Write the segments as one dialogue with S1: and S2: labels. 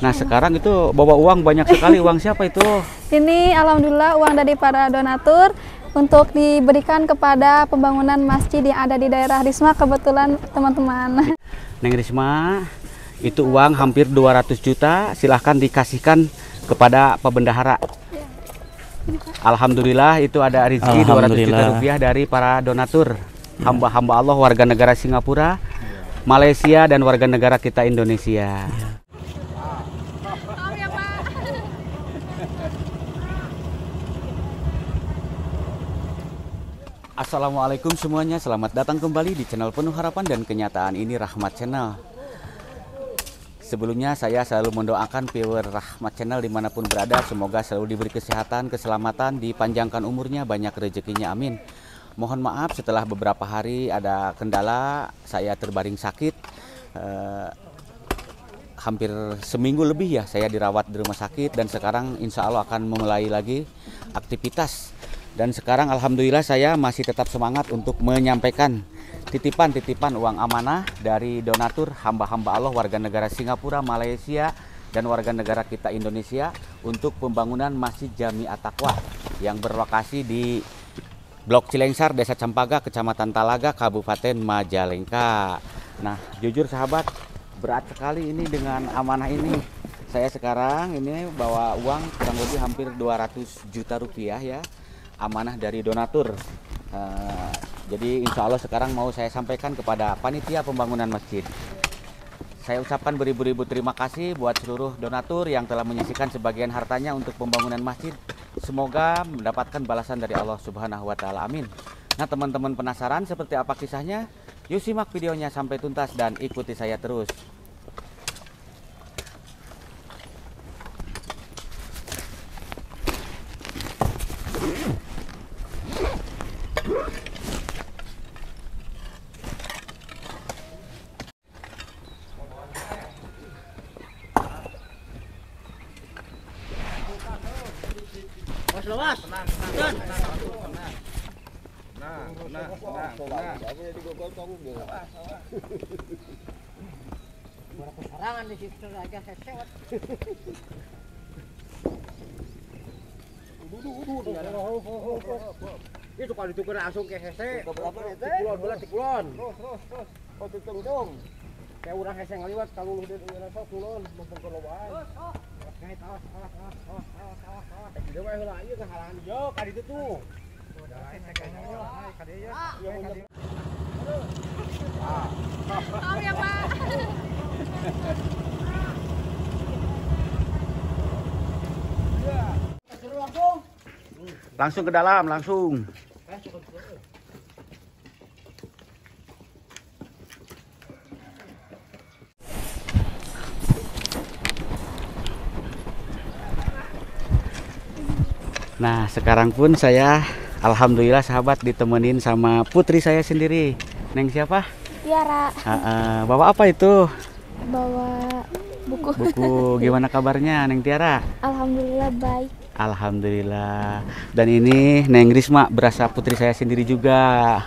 S1: Nah sekarang itu bawa uang banyak sekali. Uang siapa itu?
S2: Ini alhamdulillah uang dari para donatur untuk diberikan kepada pembangunan masjid yang ada di daerah Risma kebetulan teman-teman.
S1: Neng Risma, itu uang hampir 200 juta, silahkan dikasihkan kepada Pak Bendahara. Alhamdulillah itu ada rezeki 200 juta rupiah dari para donatur. Hamba-hamba Allah warga negara Singapura, Malaysia, dan warga negara kita Indonesia. Assalamualaikum semuanya, selamat datang kembali di channel Penuh Harapan dan Kenyataan ini Rahmat Channel. Sebelumnya saya selalu mendoakan viewer Rahmat Channel dimanapun berada, semoga selalu diberi kesehatan, keselamatan, dipanjangkan umurnya, banyak rezekinya, amin. Mohon maaf setelah beberapa hari ada kendala, saya terbaring sakit. Hampir seminggu lebih ya saya dirawat di rumah sakit, dan sekarang insya Allah akan memulai lagi aktivitas. Dan sekarang alhamdulillah saya masih tetap semangat untuk menyampaikan titipan-titipan uang amanah dari donatur hamba-hamba Allah warga negara Singapura, Malaysia, dan warga negara kita Indonesia untuk pembangunan Masjid Jami At-Taqwa yang berlokasi di Blok Cilengsar, Desa Campaga, Kecamatan Talaga, Kabupaten Majalengka. Nah, jujur sahabat, berat sekali ini dengan amanah ini. Saya sekarang ini bawa uang kurang lebih hampir 200 juta rupiah ya, amanah dari donatur. Jadi insya Allah sekarang mau saya sampaikan kepada panitia pembangunan masjid. Saya ucapkan beribu-ribu terima kasih buat seluruh donatur yang telah menyisihkan sebagian hartanya untuk pembangunan masjid. Semoga mendapatkan balasan dari Allah Subhanahu wa Ta'ala, amin. Nah, teman-teman penasaran seperti apa kisahnya? Yuk simak videonya sampai tuntas dan ikuti saya terus.
S3: Lewas, serangan di situ aja saya sewot. Itu kalau ditukar langsung ke hese. Tikulon. Oh, ditung. Kayak urang hese ngaliwat kalau lu sok kulon mumpung kelobaan. Kayak tawas. Dia mah heula ieu kehalangan jo ka ditu tuh.
S2: Ya, Pak.
S1: Langsung ke dalam, langsung. Nah, sekarang pun saya alhamdulillah sahabat ditemenin sama putri saya sendiri. Neng siapa?
S2: Tiara.
S1: Bawa apa itu?
S2: Bawa buku.
S1: Buku. Gimana kabarnya Neng Tiara?
S2: Alhamdulillah baik.
S1: Alhamdulillah. Dan ini Neng Risma, berasa putri saya sendiri juga.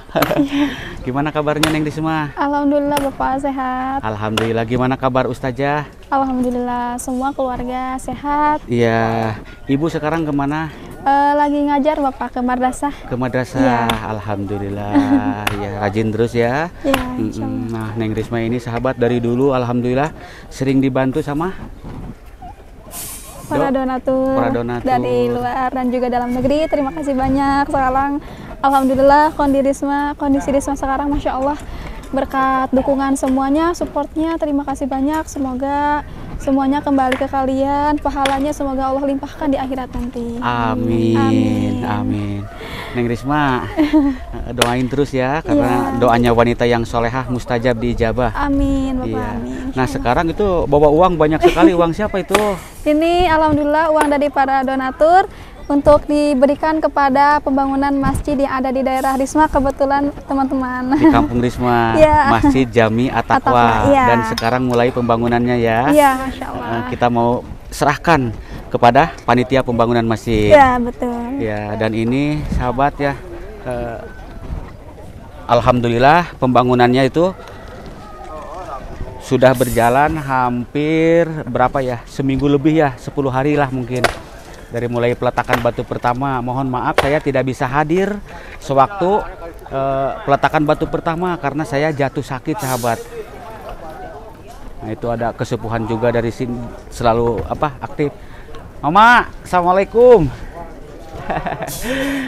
S1: Gimana kabarnya Neng Risma?
S2: Alhamdulillah Bapak sehat.
S1: Alhamdulillah. Gimana kabar Ustazah?
S2: Alhamdulillah semua keluarga sehat.
S1: Iya. Ibu sekarang kemana?
S2: Lagi ngajar Bapak ke madrasah.
S1: Ke madrasah.
S2: Ya.
S1: Alhamdulillah. Ya, rajin terus ya.
S2: Ya,
S1: Nah, Neng Risma ini sahabat dari dulu alhamdulillah sering dibantu sama
S2: para donatur dari luar dan juga dalam negeri. Terima kasih banyak. Sekarang alhamdulillah kondisi Risma sekarang masya Allah berkat dukungan semuanya, supportnya. Terima kasih banyak. Semoga semuanya kembali ke kalian, pahalanya semoga Allah limpahkan di akhirat nanti.
S1: Amin. Amin. Neng Risma, doain terus ya, karena doanya wanita yang solehah mustajab diijabah.
S2: Amin, Bapak.
S1: Iya.
S2: Amin.
S1: Nah sekarang itu bawa uang banyak sekali. Uang siapa itu?
S2: Ini alhamdulillah uang dari para donatur untuk diberikan kepada pembangunan masjid yang ada di daerah Risma kebetulan teman-teman.
S1: Di Kampung Risma, Masjid Jami At-Taqwa. Dan sekarang mulai pembangunannya ya.
S2: Iya, Masya Allah.
S1: Kita mau serahkan kepada panitia pembangunan masjid.
S2: Iya, betul.
S1: Ya, dan ini sahabat ya, alhamdulillah pembangunannya itu sudah berjalan hampir berapa ya, seminggu lebih ya, 10 hari lah mungkin. Dari mulai peletakan batu pertama. Mohon maaf saya tidak bisa hadir sewaktu peletakan batu pertama karena saya jatuh sakit sahabat. Nah itu ada kesepuhan juga dari sini selalu aktif. Mama, assalamualaikum.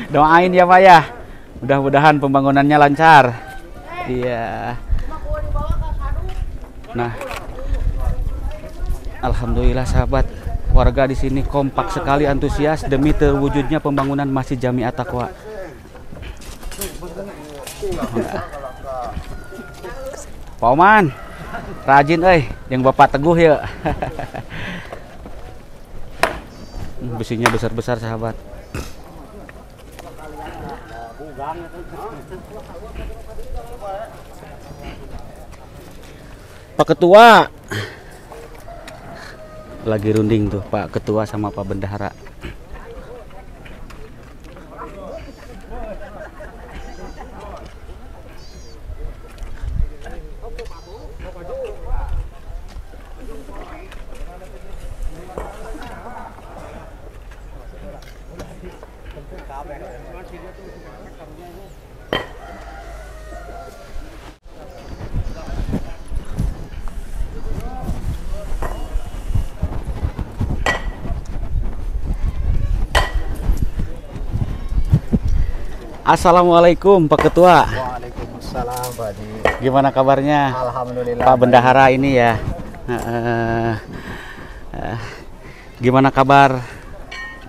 S1: Doain ya Pak ya, mudah-mudahan pembangunannya lancar. Iya. Nah, alhamdulillah sahabat, warga di sini kompak sekali antusias demi terwujudnya pembangunan Masjid Jami At-Taqwa. Pak Oman, rajin yang Bapak teguh ya. Besinya besar-besar sahabat. Pak Ketua lagi runding tuh, Pak Ketua sama Pak Bendahara. Assalamualaikum Pak Ketua.
S4: Waalaikumsalam Pak Haji.
S1: Gimana kabarnya?
S4: Alhamdulillah.
S1: Pak Bendahara ini ya. Gimana kabar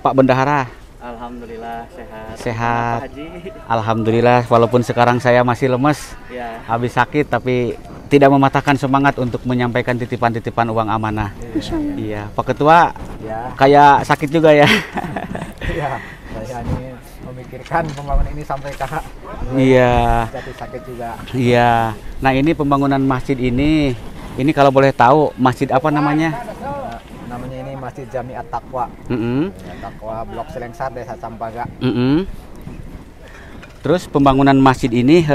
S1: Pak Bendahara?
S5: Alhamdulillah sehat.
S1: Sehat.
S5: Pak Haji.
S1: Alhamdulillah, walaupun sekarang saya masih lemes,
S5: Ya.
S1: habis sakit, tapi tidak mematahkan semangat untuk menyampaikan titipan-titipan uang amanah. Iya, Pak Ketua,
S4: Ya,
S1: kayak sakit juga ya.
S4: ya. Saya ini memikirkan pembangunan ini sampai ke
S1: Iya.
S4: jatuh sakit juga.
S1: Iya. Nah, ini pembangunan masjid ini kalau boleh tahu masjid apa namanya?
S4: Namanya ini Masjid Jami At-Taqwa. Taqwa Blok Selengsar, Desa Campaga.
S1: Terus pembangunan masjid ini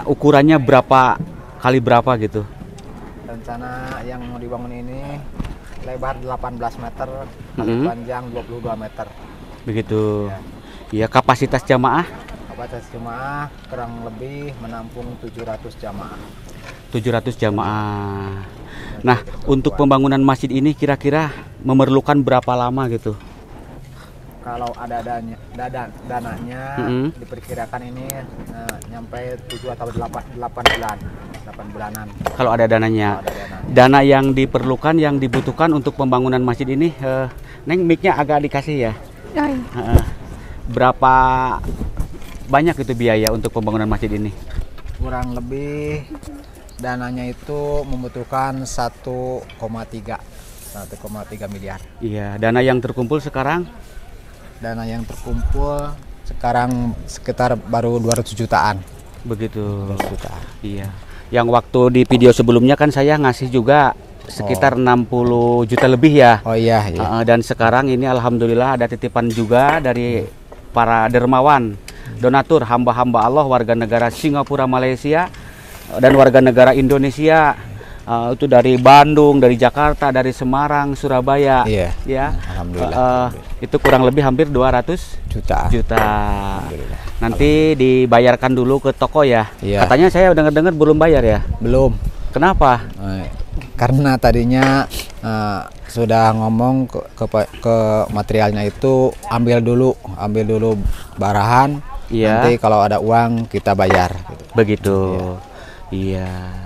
S1: ukurannya berapa kali berapa gitu?
S4: Rencana yang mau dibangun ini lebar 18 meter, panjang 22 meter.
S1: Begitu. Iya, kapasitas jamaah
S4: Kapasitas jemaah kurang lebih menampung 700 jamaah.
S1: 700 jamaah. Nah, untuk pembangunan masjid ini kira-kira memerlukan berapa lama gitu?
S4: Kalau ada dananya diperkirakan ini nyampe 7 atau 8 bulan. 8 bulanan.
S1: Kalau ada dananya.
S4: Kalau ada dananya.
S1: Dana yang diperlukan, yang dibutuhkan untuk pembangunan masjid ini, Neng, mic-nya agak dikasih ya. Berapa banyak itu biaya untuk pembangunan masjid ini?
S4: Kurang lebih dananya itu membutuhkan 1,3 miliar.
S1: Iya, dana yang terkumpul sekarang?
S4: Dana yang terkumpul sekarang sekitar baru 200 jutaan.
S1: Begitu. 200 jutaan. Iya. Yang waktu di video sebelumnya kan saya ngasih juga sekitar 60 juta lebih ya.
S4: Oh iya.
S1: Dan sekarang ini alhamdulillah ada titipan juga dari para dermawan, donatur, hamba-hamba Allah, warga negara Singapura, Malaysia, dan warga negara Indonesia. Itu dari Bandung, dari Jakarta, dari Semarang, Surabaya.
S4: Iya.
S1: Ya.
S4: Alhamdulillah.
S1: Itu kurang lebih hampir 200 juta.
S4: Alhamdulillah.
S1: Nanti dibayarkan dulu ke toko ya.
S4: Iya.
S1: Katanya saya dengar-dengar belum bayar ya.
S4: Belum.
S1: Kenapa?
S4: Karena tadinya sudah ngomong ke materialnya itu ambil dulu barahan.
S1: Iya.
S4: Nanti kalau ada uang kita bayar.
S1: Begitu. Iya.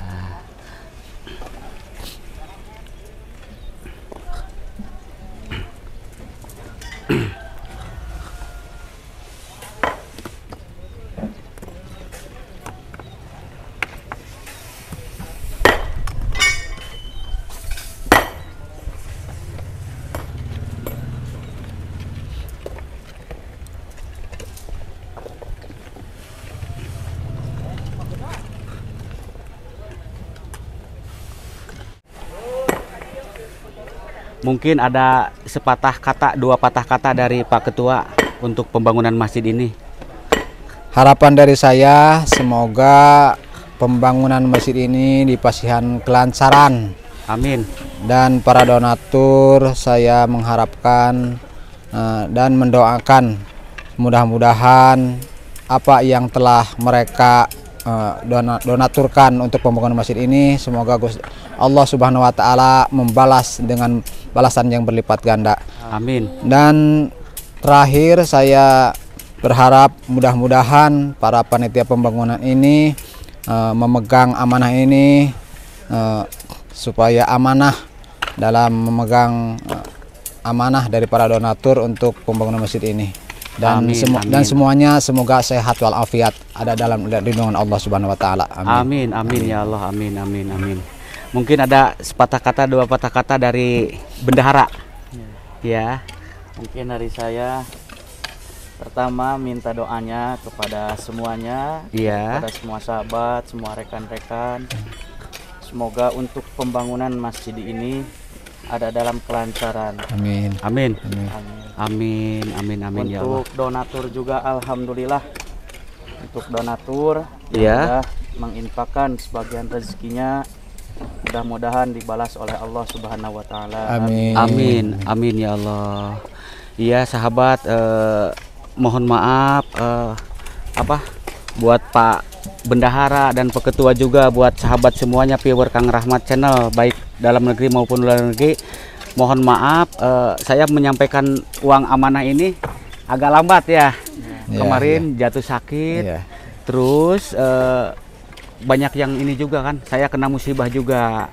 S1: Mungkin ada sepatah kata, 2 patah kata dari Pak Ketua untuk pembangunan masjid ini.
S4: Harapan dari saya semoga pembangunan masjid ini di Pasihan kelancaran.
S1: Amin.
S4: Dan para donatur saya mengharapkan dan mendoakan mudah-mudahan apa yang telah mereka donaturkan untuk pembangunan masjid ini, semoga Allah Subhanahu wa taala membalas dengan balasan yang berlipat ganda.
S1: Amin.
S4: Dan terakhir saya berharap mudah-mudahan para panitia pembangunan ini memegang amanah ini supaya amanah dalam memegang amanah dari para donatur untuk pembangunan masjid ini. Dan dan semuanya semoga sehat walafiat, ada dalam lindungan Allah Subhanahu wa taala.
S1: Amin. Amin ya Allah. Amin amin amin. Mungkin ada sepatah kata, dua patah kata dari bendahara. Ya.
S5: Mungkin dari saya pertama minta doanya kepada semuanya,
S1: Iya.
S5: kepada semua sahabat, semua rekan-rekan. Semoga untuk pembangunan masjid ini ada dalam kelancaran.
S4: Amin.
S1: Amin.
S4: Amin.
S1: Amin amin amin ya Allah.
S5: Untuk donatur juga alhamdulillah. Untuk donatur
S1: Iya.
S5: yang sudah menginfakkan sebagian rezekinya, mudah-mudahan dibalas oleh Allah Subhanahu wa taala.
S4: Amin.
S1: Amin amin ya Allah. Iya sahabat, mohon maaf buat Pak Bendahara dan Peketua juga, buat sahabat semuanya viewer Kang Rahmat Channel baik dalam negeri maupun luar negeri. Mohon maaf saya menyampaikan uang amanah ini agak lambat ya. Kemarin jatuh sakit. Terus banyak yang ini juga kan, saya kena musibah juga.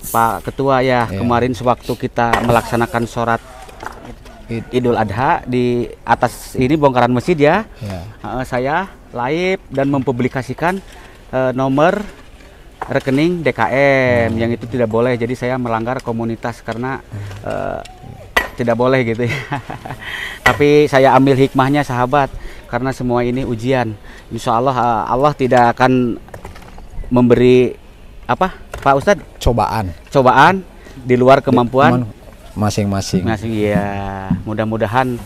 S1: Pak Ketua ya, kemarin sewaktu kita melaksanakan sholat Idul Adha di atas ini bongkaran masjid ya. Saya live dan mempublikasikan nomor rekening DKM yang itu tidak boleh, jadi saya melanggar komunitas karena tidak boleh gitu ya. Tapi saya ambil hikmahnya sahabat, karena semua ini ujian. Insya Allah Allah tidak akan memberi apa Pak Ustadz? Cobaan di luar kemampuan
S4: masing-masing.
S1: Ya, mudah-mudahan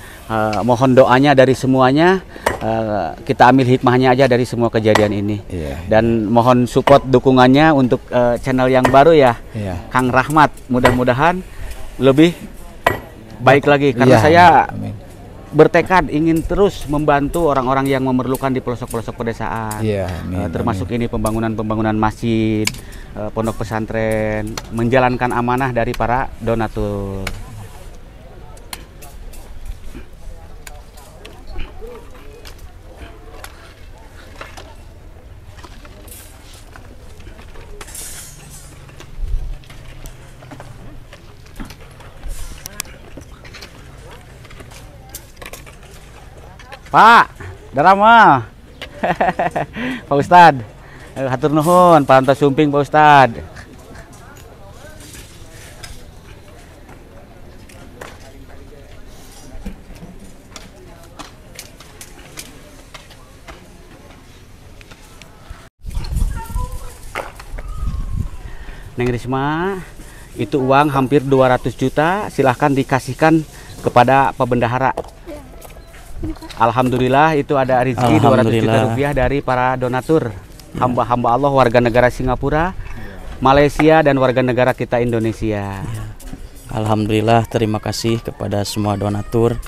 S1: mohon doanya dari semuanya, kita ambil hikmahnya aja dari semua kejadian ini. Dan mohon support dukungannya untuk channel yang baru ya, Kang Rahmat. Mudah-mudahan lebih baik lagi, karena saya bertekad ingin terus membantu orang-orang yang memerlukan di pelosok-pelosok pedesaan. Termasuk ini pembangunan masjid, pondok pesantren, menjalankan amanah dari para donatur. Pak, darama. Pak Ustad, hatur nuhun, pantau sumping Pak Ustad. Neng Risma, itu uang hampir 200 juta, silahkan dikasihkan kepada Pak Bendahara. Alhamdulillah itu ada rezeki 200 juta rupiah dari para donatur, hamba-hamba Allah, warga negara Singapura, Malaysia, dan warga negara kita Indonesia.
S5: Alhamdulillah, terima kasih kepada semua donatur.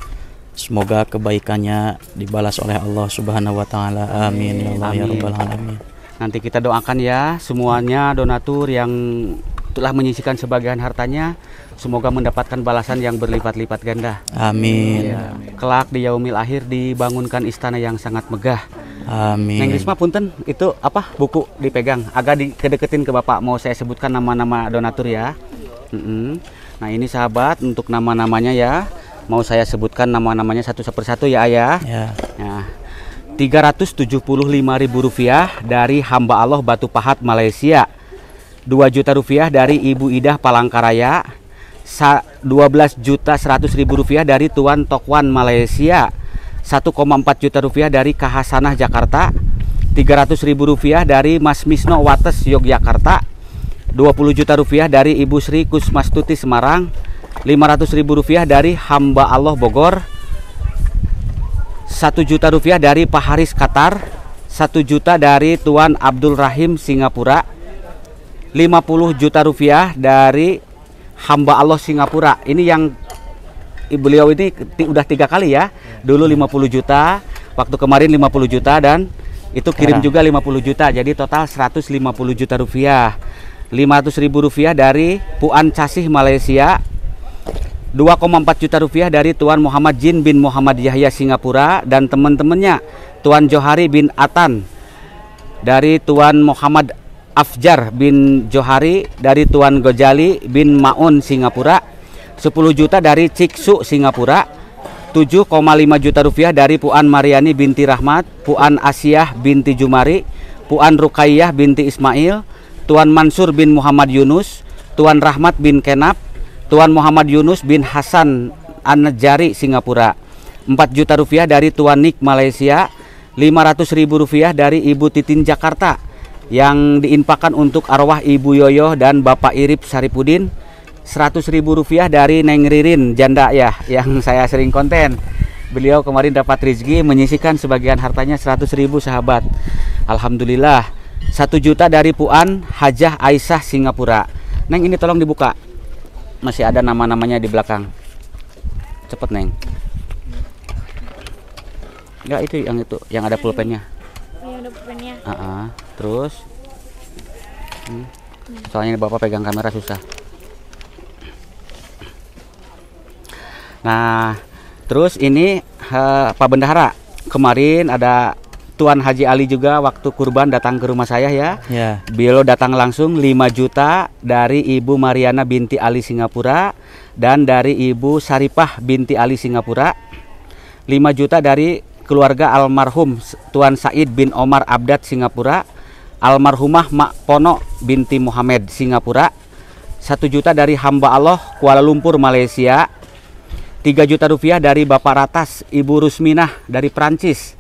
S5: Semoga kebaikannya dibalas oleh Allah Subhanahu wa taala. Amin ya Allah ya rabbal alamin.
S1: Nanti kita doakan ya semuanya donatur yang telah menyisihkan sebagian hartanya, semoga mendapatkan balasan yang berlipat-lipat ganda.
S5: Amin.
S1: Kelak di yaumil akhir dibangunkan istana yang sangat megah.
S5: Amin.
S1: Neng Risma punten, itu apa buku dipegang, agak dikedeketin ke Bapak, mau saya sebutkan nama-nama donatur ya. Nah ini sahabat, untuk nama-namanya ya, mau saya sebutkan nama-namanya satu persatu ya Ayah. Nah, Rp375.000 dari hamba Allah Batu Pahat Malaysia, Rp2 juta dari Ibu Idah Palangkaraya, Rp12.100.000 dari Tuan Tokwan Malaysia, Rp1,4 juta dari Kahasanah Jakarta, Rp300.000 dari Mas Misno Wates Yogyakarta, Rp20 juta dari Ibu Sri Kusmastuti Semarang, Rp500.000 dari hamba Allah Bogor, Rp1 juta dari Pak Haris Qatar, 1 juta dari Tuan Abdul Rahim Singapura, 50 juta rupiah dari hamba Allah Singapura. Ini yang beliau ini udah 3 kali ya. Dulu 50 juta, waktu kemarin 50 juta, dan itu kirim juga 50 juta. Jadi total 150 juta rupiah. 500.000 rupiah dari Puan Casih Malaysia, 2,4 juta rupiah dari Tuan Muhammad Jin bin Muhammad Yahya Singapura dan teman-temannya, Tuan Johari bin Atan dari Tuan Muhammad Afjar bin Johari, dari Tuan Gojali bin Maun Singapura, 10 juta dari Ciksu Singapura, 7,5 juta rupiah dari Puan Mariani binti Rahmat, Puan Asiah binti Jumari, Puan Rukayyah binti Ismail, Tuan Mansur bin Muhammad Yunus, Tuan Rahmat bin Kenap, Tuan Muhammad Yunus bin Hasan An-Najari Singapura, 4 juta rupiah dari Tuan Nik Malaysia, 500.000 rupiah dari Ibu Titin Jakarta yang diinfakkan untuk arwah Ibu Yoyo dan Bapak Irip Saripudin, 100.000 rupiah dari Neng Ririn janda ya, yang saya sering konten. Beliau kemarin dapat rezeki menyisihkan sebagian hartanya 100.000 sahabat. Alhamdulillah. 1 juta dari Puan Hajah Aisyah Singapura. Neng, ini tolong dibuka. Masih ada nama-namanya di belakang. Cepet Neng. Enggak, itu yang ada pulpennya.
S6: Iya, ada pulpennya.
S1: Terus soalnya Bapak pegang kamera susah. Nah, terus ini Pak Bendahara, kemarin ada Tuan Haji Ali juga waktu kurban datang ke rumah saya ya.
S5: Ya.
S1: Beliau datang langsung 5 juta dari Ibu Mariana binti Ali Singapura dan dari Ibu Saripah binti Ali Singapura. 5 juta dari keluarga almarhum Tuan Said bin Omar Abdad Singapura, almarhumah Mak Pono binti Muhammad Singapura. 1 juta dari hamba Allah Kuala Lumpur Malaysia. 3 juta rupiah dari Bapak Ratas Ibu Rusminah dari Prancis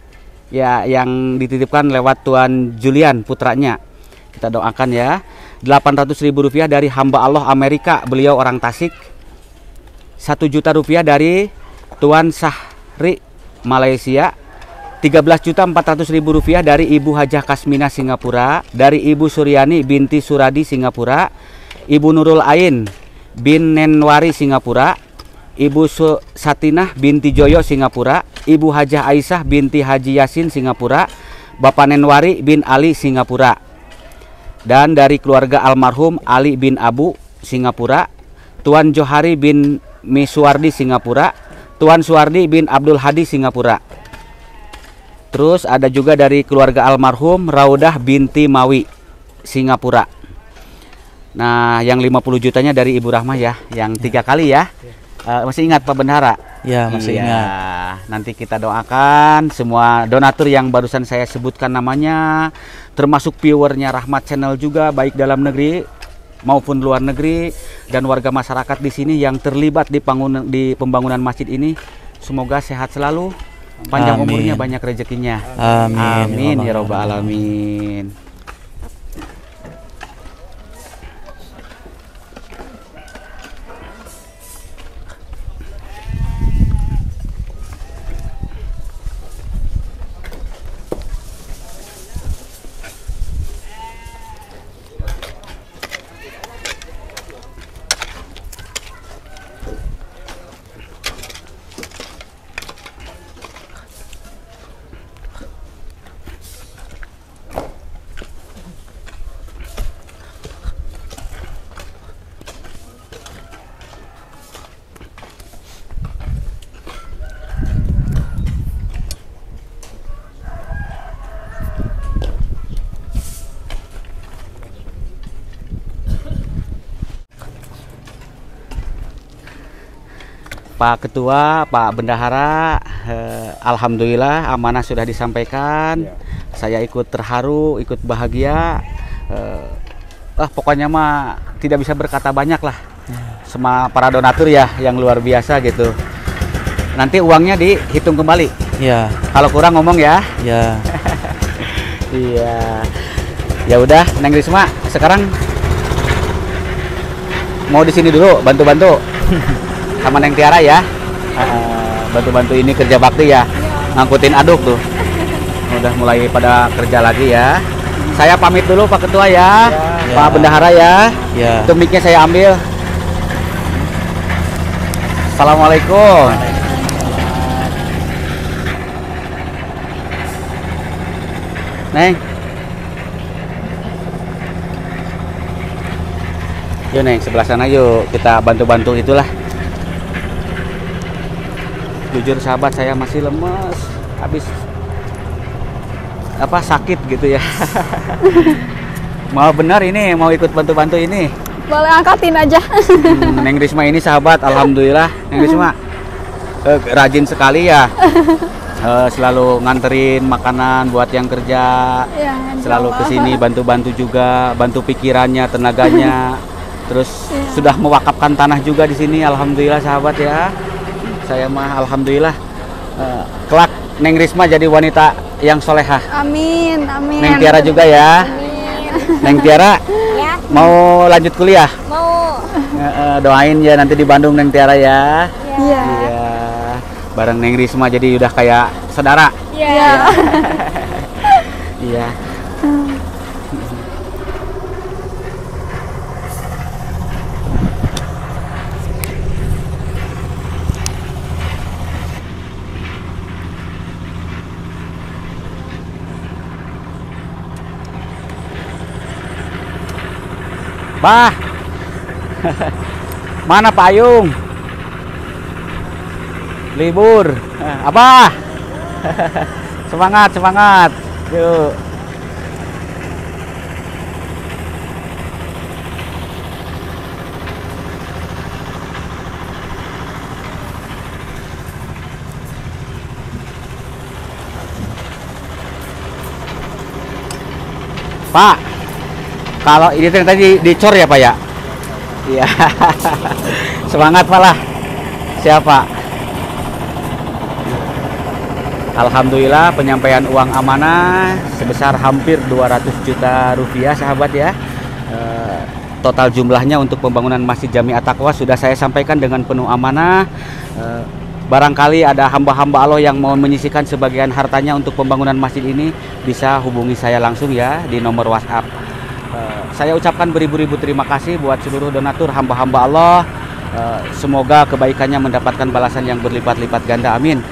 S1: ya, yang dititipkan lewat Tuan Julian putranya. Kita doakan ya. 800.000 rupiah dari hamba Allah Amerika, beliau orang Tasik. 1 juta rupiah dari Tuan Sahri Malaysia. 13.400.000 rupiah dari Ibu Hajah Kasmina Singapura, dari Ibu Suryani binti Suradi Singapura, Ibu Nurul Ain bin Nenwari Singapura, Ibu Satinah binti Joyo Singapura, Ibu Hajah Aisyah binti Haji Yasin Singapura, Bapak Nenwari bin Ali Singapura, dan dari keluarga almarhum Ali bin Abu Singapura, Tuan Johari bin Miswardi Singapura, Tuan Suwardi bin Abdul Hadi Singapura. Terus ada juga dari keluarga almarhum Raudah binti Mawi Singapura. Nah, yang 50 jutanya dari Ibu Rahmah ya, yang 3 kali ya. Masih ingat Pak Bendahara?
S5: Ya, masih ingat.
S1: Nanti kita doakan semua donatur yang barusan saya sebutkan namanya, termasuk viewernya Rahmat Channel juga, baik dalam negeri maupun luar negeri, dan warga masyarakat di sini yang terlibat di pembangunan masjid ini. Semoga sehat selalu, panjang umurnya, banyak rezekinya.
S5: Amin.
S1: Amin ya robbal alamin. Pak Ketua, Pak Bendahara, alhamdulillah amanah sudah disampaikan. Saya ikut terharu, ikut bahagia. Pokoknya mah tidak bisa berkata banyak lah sama para donatur ya, yang luar biasa gitu. Nanti uangnya dihitung kembali.
S5: Ya.
S1: Kalau kurang ngomong ya.
S5: Ya.
S1: Iya. Ya udah, Neng Risma, sekarang mau di sini dulu bantu-bantu. Sama Neng Tiara ya, bantu-bantu ini kerja bakti ya, ngangkutin aduk tuh. sudah mulai pada kerja lagi ya. Saya pamit dulu Pak Ketua ya, Pak Bendahara ya.
S5: Ya.
S1: Itu mic-nya saya ambil. Assalamualaikum. Neng. Yuk Neng, sebelah sana yuk, kita bantu-bantu itulah. Jujur sahabat, saya masih lemes, habis sakit gitu ya. Mau benar ini, mau ikut bantu-bantu ini.
S2: Boleh angkatin aja.
S1: Neng Risma ini sahabat, alhamdulillah Neng Risma rajin sekali ya. Selalu nganterin makanan buat yang kerja.
S2: Ya,
S1: Selalu kesini bantu-bantu juga, bantu pikirannya, tenaganya. Terus sudah mewakafkan tanah juga di sini, alhamdulillah sahabat ya. Saya mah alhamdulillah kelak Neng Risma jadi wanita yang solehah.
S2: Amin, amin.
S1: Neng Tiara juga ya. Neng Tiara
S2: Ya.
S1: mau lanjut kuliah?
S2: Mau.
S1: Doain ya nanti di Bandung Neng Tiara ya.
S2: Iya.
S1: Iya. Bareng Neng Risma jadi udah kayak saudara.
S2: Iya.
S1: Iya. Bah, mana payung? Libur, Abah. Semangat, semangat. Yuk. Pak, kalau ini tadi dicor ya Pak ya? Iya. Semangat malah. Siapa? Alhamdulillah penyampaian uang amanah sebesar hampir 200 juta rupiah sahabat ya. Total jumlahnya untuk pembangunan Masjid Jami At-Taqwa sudah saya sampaikan dengan penuh amanah. Barangkali ada hamba-hamba Allah yang mau menyisihkan sebagian hartanya untuk pembangunan masjid ini, bisa hubungi saya langsung ya di nomor WhatsApp. Saya ucapkan beribu-ribu terima kasih buat seluruh donatur hamba-hamba Allah. Semoga kebaikannya mendapatkan balasan yang berlipat-lipat ganda, amin.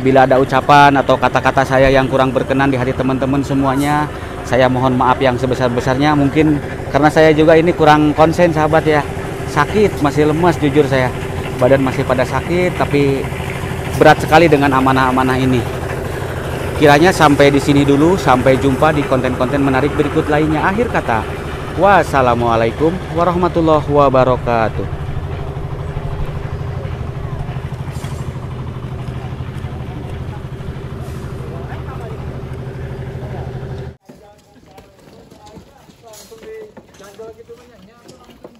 S1: Bila ada ucapan atau kata-kata saya yang kurang berkenan di hati teman-teman semuanya, saya mohon maaf yang sebesar-besarnya. Mungkin karena saya juga ini kurang konsen sahabat ya, sakit, masih lemas jujur saya, badan masih pada sakit, tapi berat sekali dengan amanah-amanah ini. Kiranya sampai di sini dulu, sampai jumpa di konten-konten menarik berikut lainnya. Akhir kata, wassalamualaikum warahmatullahi wabarakatuh.
S3: Langsung di jadwal gitu banyak.